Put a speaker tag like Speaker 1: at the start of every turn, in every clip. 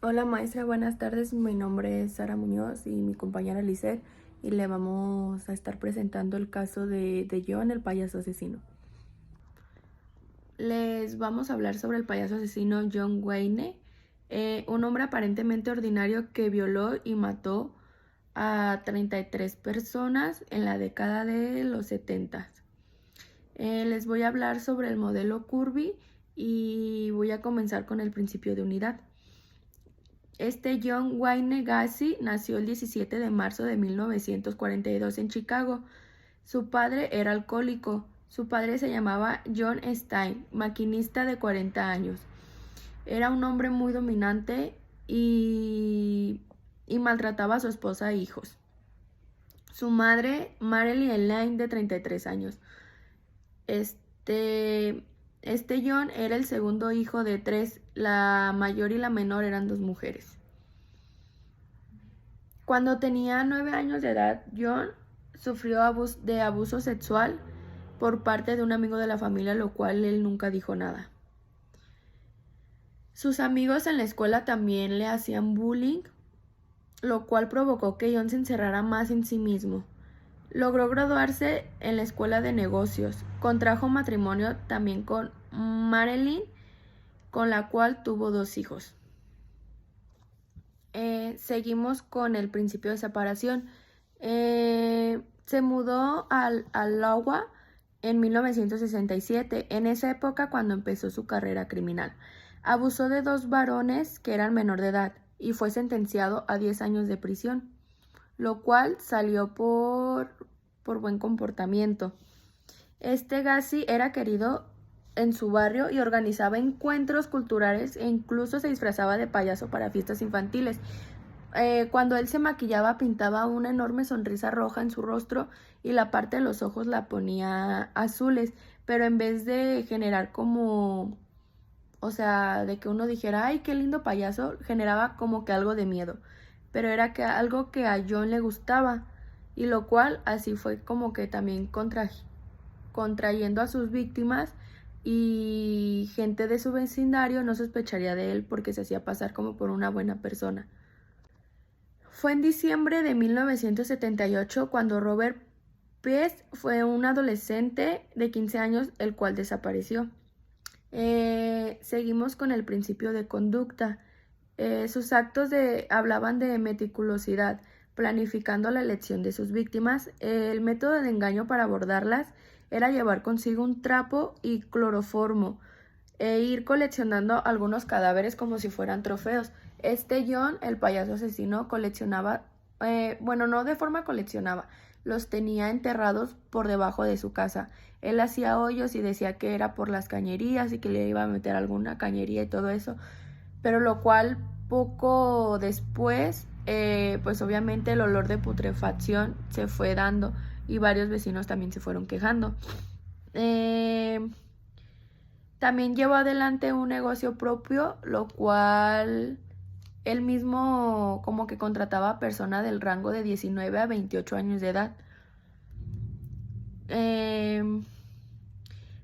Speaker 1: Hola maestra, buenas tardes. Mi nombre es Sara Muñoz y mi compañera Lisette y le vamos a estar presentando el caso de John, el payaso asesino. Les vamos a hablar sobre el payaso asesino John Wayne, un hombre aparentemente ordinario que violó y mató a 33 personas en la década de los 70. Les voy a hablar sobre el modelo Kirby y voy a comenzar con el principio de unidad. John Wayne Gacy nació el 17 de marzo de 1942 en Chicago. Su padre era alcohólico. Su padre se llamaba John Stein, maquinista de 40 años. Era un hombre muy dominante y maltrataba a su esposa e hijos. Su madre, Marilyn Elaine, de 33 años. John era el segundo hijo de tres. La mayor y la menor eran dos mujeres. Cuando tenía 9 años de edad, John sufrió de abuso sexual por parte de un amigo de la familia, lo cual él nunca dijo nada. Sus amigos en la escuela también le hacían bullying, lo cual provocó que John se encerrara más en sí mismo. Logró graduarse en la escuela de negocios. Contrajo matrimonio también con Marilyn, con la cual tuvo 2 hijos. Seguimos con el principio de separación. Se mudó al Iowa en 1967, en esa época cuando empezó su carrera criminal. Abusó de 2 varones que eran menor de edad y fue sentenciado a 10 años de prisión, lo cual salió por buen comportamiento. Gacy era querido en su barrio y organizaba encuentros culturales e incluso se disfrazaba de payaso para fiestas infantiles. Cuando él se maquillaba, pintaba una enorme sonrisa roja en su rostro y la parte de los ojos la ponía azules, pero en vez de generar de que uno dijera, ay, qué lindo payaso, generaba como que algo de miedo, pero era algo que a John le gustaba, y lo cual así fue como que también contrayendo a sus víctimas, y gente de su vecindario no sospecharía de él porque se hacía pasar como por una buena persona. Fue en diciembre de 1978 cuando Robert Piest fue un adolescente de 15 años, el cual desapareció. Seguimos con el principio de conducta. Sus actos hablaban de meticulosidad, planificando la elección de sus víctimas. El método de engaño para abordarlas era llevar consigo un trapo y cloroformo e ir coleccionando algunos cadáveres como si fueran trofeos. John, el payaso asesino, coleccionaba, no de forma coleccionaba, los tenía enterrados por debajo de su casa. Él hacía hoyos y decía que era por las cañerías y que le iba a meter alguna cañería y todo eso, pero lo cual poco después, pues obviamente el olor de putrefacción se fue dando y varios vecinos también se fueron quejando. También llevó adelante un negocio propio, lo cual él mismo como que contrataba a personas del rango de 19 a 28 años de edad.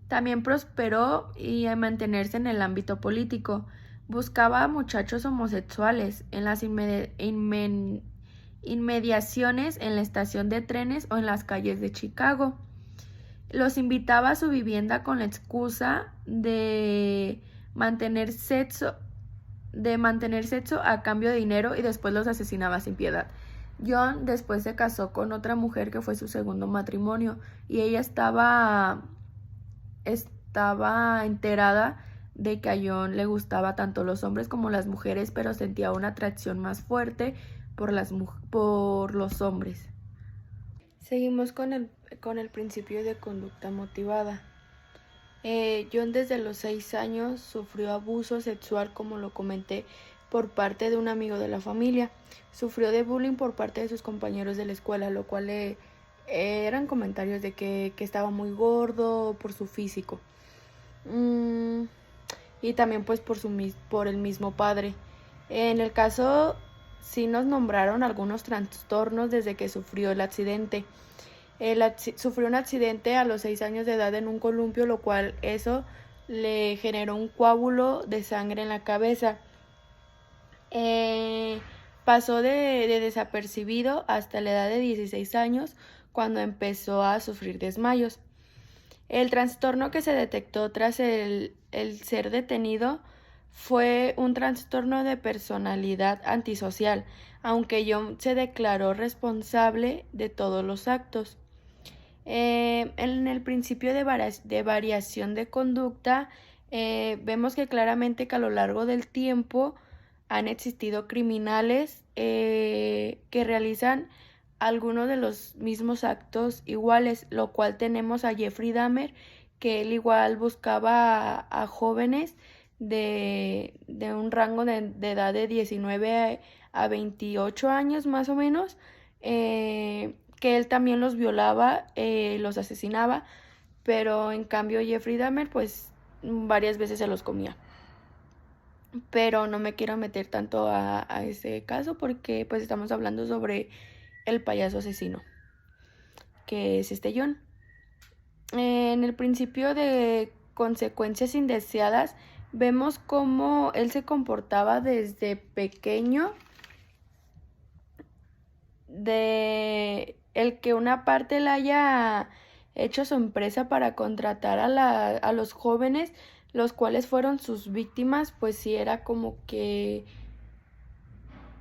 Speaker 1: También prosperó y a mantenerse en el ámbito político. Buscaba a muchachos homosexuales en las inmediaciones en la estación de trenes o en las calles de Chicago. Los invitaba a su vivienda con la excusa de mantener sexo a cambio de dinero y después los asesinaba sin piedad. John después se casó con otra mujer que fue su segundo matrimonio y ella estaba enterada de que a John le gustaba tanto los hombres como las mujeres, pero sentía una atracción más fuerte por los hombres. Seguimos con el principio de conducta motivada. John desde los 6 años sufrió abuso sexual, como lo comenté, por parte de un amigo de la familia. Sufrió de bullying por parte de sus compañeros de la escuela, lo cual eran comentarios de que estaba muy gordo por su físico. Y también pues por el mismo padre. En el caso sí nos nombraron algunos trastornos desde que sufrió el accidente. Sufrió un accidente a los 6 años de edad en un columpio, lo cual eso le generó un coágulo de sangre en la cabeza. Eh, Pasó de desapercibido hasta la edad de 16 años, cuando empezó a sufrir desmayos. El trastorno que se detectó tras el ser detenido fue un trastorno de personalidad antisocial, aunque John se declaró responsable de todos los actos. En el principio de variación de conducta, vemos que claramente que a lo largo del tiempo han existido criminales que realizan algunos de los mismos actos iguales, lo cual tenemos a Jeffrey Dahmer, que él igual buscaba a jóvenes de un rango de edad de 19 a 28 años más o menos, que él también los violaba, los asesinaba, pero en cambio Jeffrey Dahmer pues varias veces se los comía. Pero no me quiero meter tanto a ese caso porque pues estamos hablando sobre el payaso asesino, que es este John. En el principio de consecuencias indeseadas, vemos cómo él se comportaba desde pequeño, de el que una parte le haya hecho su empresa para contratar a los jóvenes, los cuales fueron sus víctimas, pues sí era como que,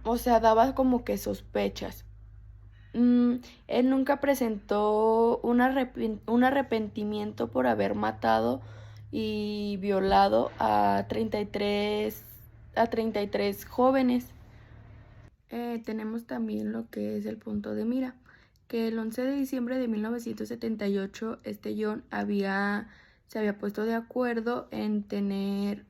Speaker 1: o sea, daba como que sospechas. Él nunca presentó un arrepentimiento por haber matado y violado a 33 jóvenes. Tenemos también lo que es el punto de mira, que el 11 de diciembre de 1978 este John se había puesto de acuerdo en tener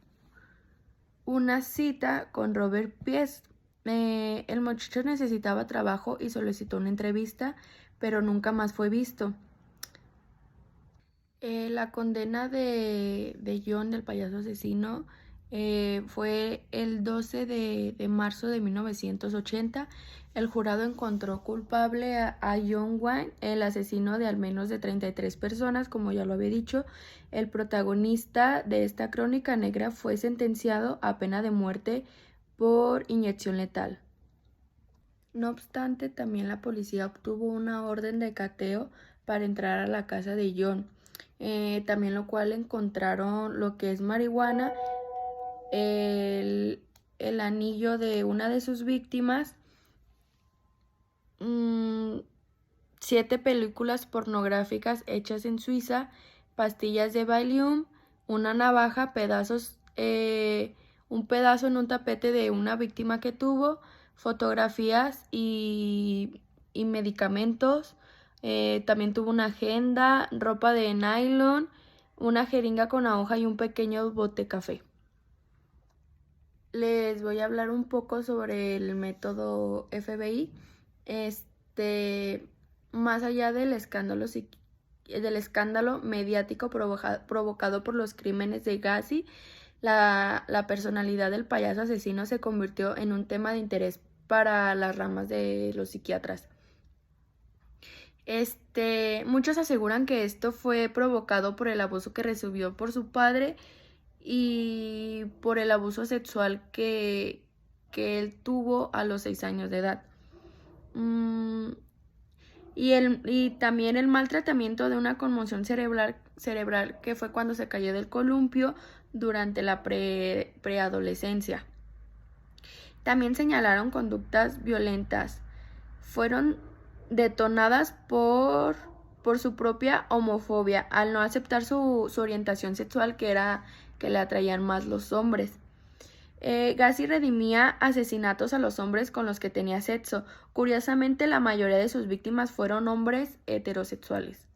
Speaker 1: una cita con Robert Piest. El muchacho necesitaba trabajo y solicitó una entrevista, pero nunca más fue visto. La condena de John, del payaso asesino, fue el 12 de marzo de 1980. El jurado encontró culpable a John Wayne, el asesino de al menos de 33 personas, como ya lo había dicho. El protagonista de esta crónica negra fue sentenciado a pena de muerte por inyección letal. No obstante, también la policía obtuvo una orden de cateo para entrar a la casa de John. También lo cual encontraron lo que es marihuana, el, el anillo de una de sus víctimas, 7 películas pornográficas hechas en Suiza, pastillas de Valium, una navaja, un pedazo en un tapete de una víctima que tuvo, fotografías y medicamentos. También tuvo una agenda, ropa de nylon, una jeringa con la hoja y un pequeño bote café. Les voy a hablar un poco sobre el método FBI. Más allá del escándalo mediático provocado por los crímenes de Gacy, la personalidad del payaso asesino se convirtió en un tema de interés para las ramas de los psiquiatras. Muchos aseguran que esto fue provocado por el abuso que recibió por su padre y por el abuso sexual que él tuvo a los 6 años de edad. Y también el mal tratamiento de una conmoción cerebral que fue cuando se cayó del columpio durante la preadolescencia. También señalaron conductas violentas. Fueron detonadas por su propia homofobia, al no aceptar su orientación sexual, que era que le atraían más los hombres. Gacy redimía asesinatos a los hombres con los que tenía sexo. Curiosamente, la mayoría de sus víctimas fueron hombres heterosexuales.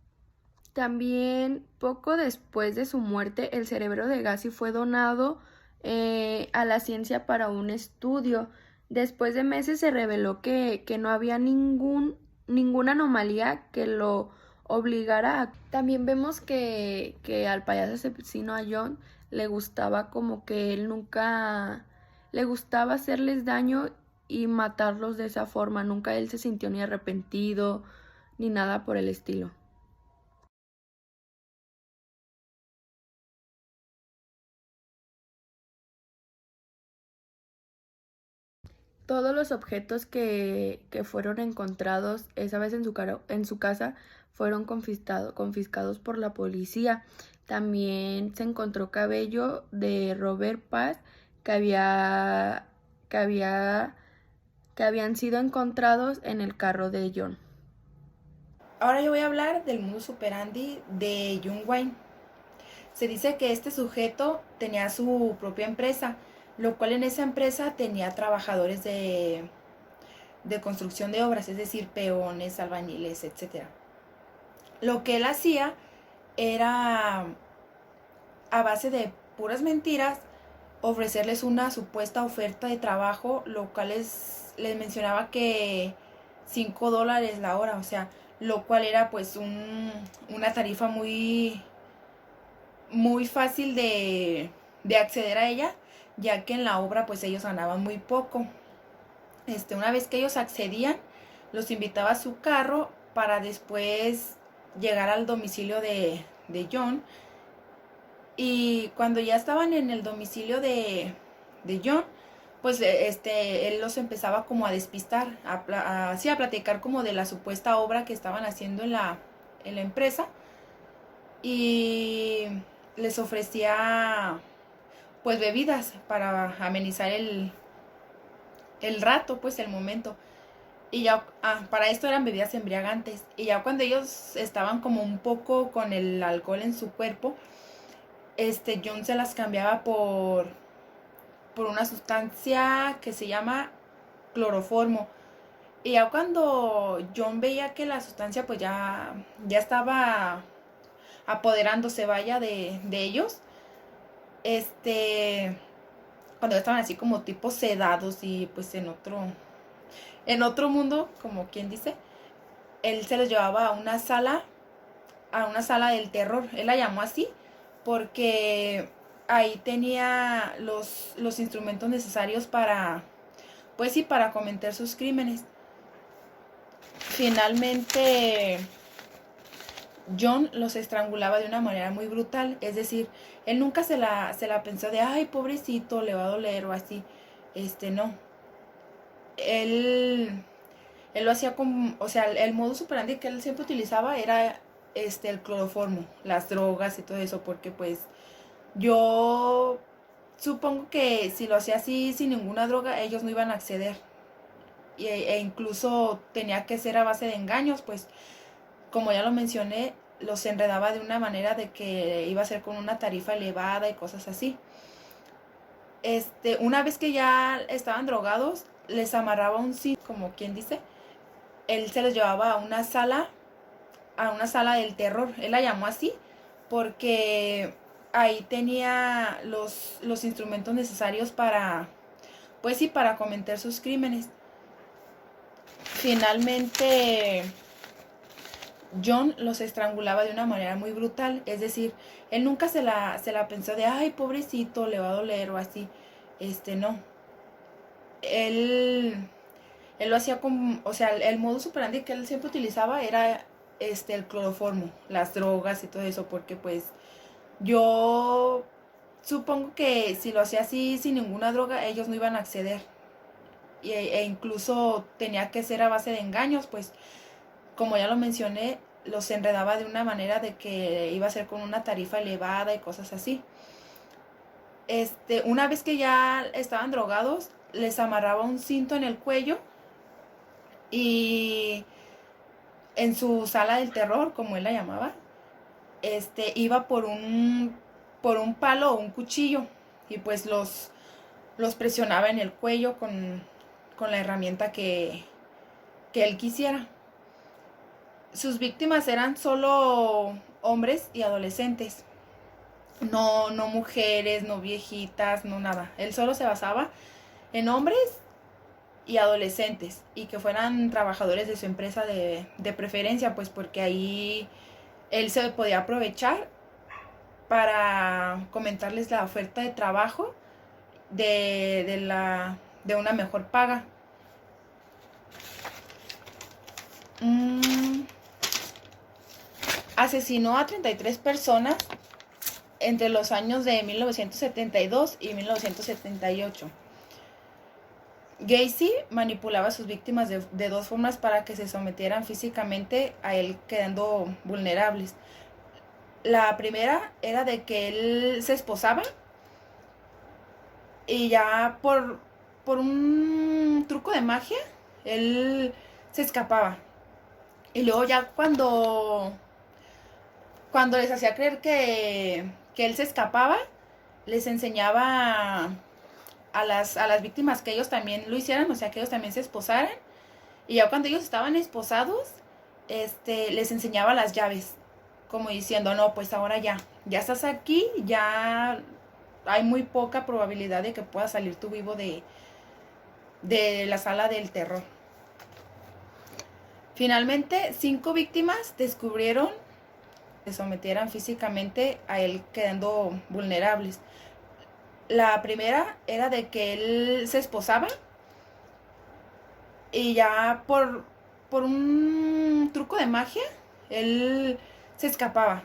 Speaker 1: También, poco después de su muerte, el cerebro de Gacy fue donado a la ciencia para un estudio. Después de meses se reveló que no había ninguna anomalía que lo obligara a... También vemos que al payaso asesino, a John, le gustaba como que él nunca... le gustaba hacerles daño y matarlos de esa forma. Nunca él se sintió ni arrepentido ni nada por el estilo. Todos los objetos que fueron encontrados esa vez en su casa fueron confiscados por la policía. También se encontró cabello de Robert Paz que había, que había, que habían sido encontrados en el carro de John.
Speaker 2: Ahora yo voy a hablar del modus operandi de John Wayne. Se dice que este sujeto tenía su propia empresa, lo cual en esa empresa tenía trabajadores de construcción de obras, es decir, peones, albañiles, etc. Lo que él hacía era, a base de puras mentiras, ofrecerles una supuesta oferta de trabajo, lo cual les mencionaba que $5 la hora, o sea, lo cual era pues una tarifa muy fácil de acceder a ella, ya que en la obra pues ellos ganaban muy poco. Una vez que ellos accedían, los invitaba a su carro para después llegar al domicilio de John. Y cuando ya estaban en el domicilio de John, pues él los empezaba como a despistar, a platicar como de la supuesta obra que estaban haciendo en la empresa. Y les ofrecía pues bebidas para amenizar el rato, pues el momento. Y ya, para esto eran bebidas embriagantes. Y ya cuando ellos estaban como un poco con el alcohol en su cuerpo, John se las cambiaba por una sustancia que se llama cloroformo. Y ya cuando John veía que la sustancia pues ya estaba apoderándose, vaya, de ellos, cuando estaban así como tipo sedados y pues en otro mundo, como quien dice, él se los llevaba a una sala del terror. Él la llamó así porque ahí tenía los instrumentos necesarios para, pues sí, para cometer sus crímenes. Finalmente, John los estrangulaba de una manera muy brutal, es decir, él nunca se la pensó de, ay, pobrecito, le va a doler o así. No. Él lo hacía como, o sea, el modus operandi que él siempre utilizaba era el cloroformo, las drogas y todo eso, porque pues yo supongo que si lo hacía así sin ninguna droga, ellos no iban a acceder. E incluso tenía que ser a base de engaños, pues como ya lo mencioné, los enredaba de una manera de que iba a ser con una tarifa elevada y cosas así. Una vez que ya estaban drogados, les amarraba un cinto, como quien dice. Él se los llevaba a una sala del terror. Él la llamó así porque ahí tenía los instrumentos necesarios para, pues sí, para cometer sus crímenes. Finalmente, John los estrangulaba de una manera muy brutal, es decir, él nunca se la pensó de, ay, pobrecito, le va a doler o así. No. Él lo hacía como, o sea, el modus operandi que él siempre utilizaba era el cloroformo, las drogas y todo eso, porque pues yo supongo que si lo hacía así sin ninguna droga, ellos no iban a acceder. E incluso tenía que ser a base de engaños, pues como ya lo mencioné, los enredaba de una manera de que iba a ser con una tarifa elevada y cosas así. Una vez que ya estaban drogados, les amarraba un cinto en el cuello y en su sala del terror, como él la llamaba, iba por un palo o un cuchillo y pues los presionaba en el cuello con la herramienta que él quisiera. Sus víctimas eran solo hombres y adolescentes, no mujeres, no viejitas, no nada. Él solo se basaba en hombres y adolescentes y que fueran trabajadores de su empresa de preferencia, pues porque ahí él se podía aprovechar para comentarles la oferta de trabajo de una mejor paga. Asesinó a 33 personas entre los años de 1972 y 1978. Gacy manipulaba a sus víctimas de dos formas para que se sometieran físicamente a él, quedando vulnerables. La primera era de que él se esposaba y ya por un truco de magia, él se escapaba. Y luego ya cuando les hacía creer que él se escapaba, les enseñaba a las víctimas que ellos también lo hicieran, o sea, que ellos también se esposaran. Y ya cuando ellos estaban esposados, les enseñaba las llaves, como diciendo, no, pues ahora ya estás aquí, ya hay muy poca probabilidad de que puedas salir tú vivo de la sala del terror. Finalmente, 5 víctimas descubrieron que se sometieran físicamente a él, quedando vulnerables. La primera era de que él se esposaba y ya por un truco de magia, él se escapaba.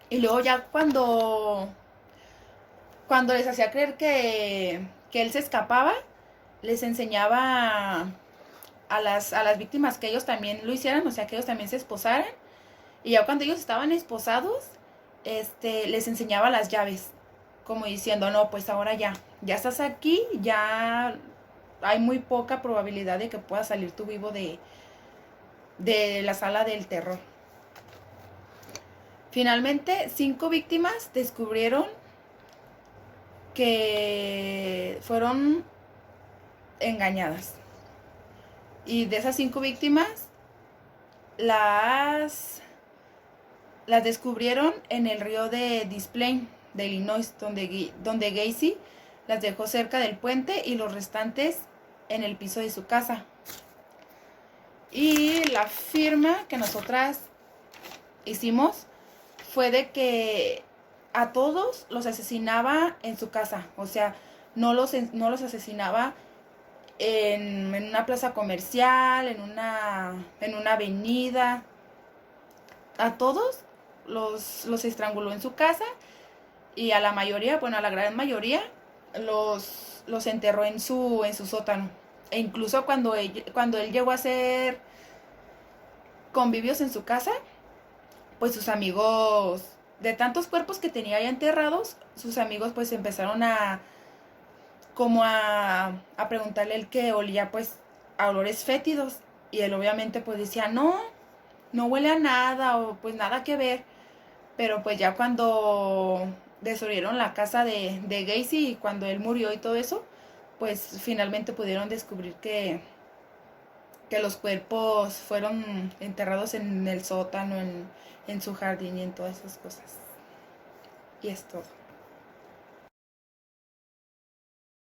Speaker 2: Y luego ya cuando les hacía creer que él se escapaba, les enseñaba a las víctimas que ellos también lo hicieran, o sea, que ellos también se esposaran. Y ya cuando ellos estaban esposados, les enseñaba las llaves, como diciendo, no, pues ahora ya estás aquí, ya hay muy poca probabilidad de que puedas salir tú vivo de la sala del terror. Finalmente, 5 víctimas descubrieron que fueron engañadas. Y de esas 5 víctimas, las descubrieron en el río de Des Plaines, de Illinois, donde Gacy las dejó cerca del puente y los restantes en el piso de su casa. Y la firma que nosotras hicimos fue de que a todos los asesinaba en su casa, o sea, no los asesinaba en una plaza comercial, en una avenida. A todos los estranguló en su casa y a la mayoría, bueno, a la gran mayoría, los enterró en su sótano. E incluso cuando él llegó a hacer convivios en su casa, pues sus amigos, de tantos cuerpos que tenía ya enterrados, sus amigos pues empezaron a preguntarle el que olía pues a olores fétidos. Y él obviamente pues decía, no huele a nada o pues nada que ver. Pero pues ya cuando desolieron la casa de Gacy y cuando él murió y todo eso, pues finalmente pudieron descubrir que los cuerpos fueron enterrados en el sótano, en su jardín y en todas esas cosas. Y es todo.